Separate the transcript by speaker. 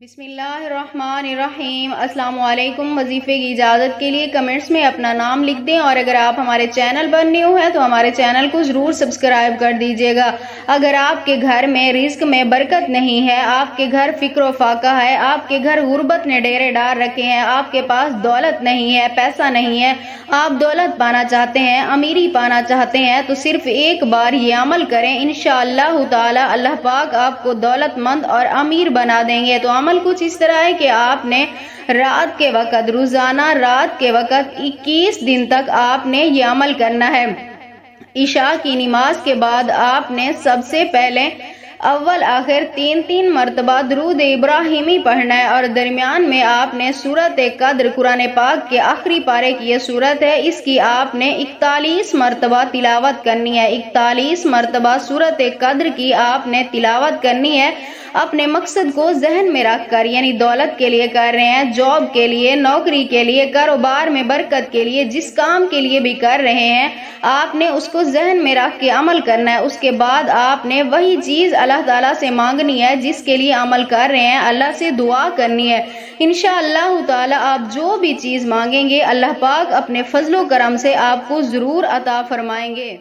Speaker 1: بسم اللہ الرحمن الرحیم۔ السلام علیکم۔ وظیفے کی اجازت کے لیے کمنٹس میں اپنا نام لکھ دیں، اور اگر آپ ہمارے چینل پر نیو ہیں تو ہمارے چینل کو ضرور سبسکرائب کر دیجیے گا۔ اگر آپ کے گھر میں رزق میں برکت نہیں ہے، آپ کے گھر فقر و فاقہ ہے، آپ کے گھر غربت نے ڈیرے ڈال رکھے ہیں، آپ کے پاس دولت نہیں ہے، پیسہ نہیں ہے، آپ دولت پانا چاہتے ہیں، امیری پانا چاہتے ہیں، تو صرف ایک بار یہ عمل کریں، انشاءاللہ تعالی اللہ پاک آپ کو دولت مند اور امیر بنا دیں گے۔ تو عمل کچھ اس طرح ہے کہ آپ نے رات کے وقت، روزانہ رات کے وقت 21 دن تک آپ نے یہ عمل کرنا ہے۔ عشاء کی نماز کے بعد آپ نے سب سے پہلے اول آخر 3 مرتبہ درود ابراہیمی پڑھنا ہے، اور درمیان میں آپ نے سورۃ قدر، قرآن پاک کے آخری پارے کی یہ سورت ہے، اس کی آپ نے 41 مرتبہ تلاوت کرنی ہے۔ 41 مرتبہ سورۃ قدر کی آپ نے تلاوت کرنی ہے۔ اپنے مقصد کو ذہن میں رکھ کر، یعنی دولت کے لیے کر رہے ہیں، جاب کے لیے، نوکری کے لیے، کاروبار میں برکت کے لیے، جس کام کے لیے بھی کر رہے ہیں، آپ نے اس کو ذہن میں رکھ کے عمل کرنا ہے۔ اس کے بعد آپ نے وہی چیز اللہ تعالیٰ سے مانگنی ہے جس کے لیے عمل کر رہے ہیں، اللہ سے دعا کرنی ہے۔ انشاءاللہ تعالیٰ آپ جو بھی چیز مانگیں گے، اللہ پاک اپنے فضل و کرم سے آپ کو ضرور عطا فرمائیں گے۔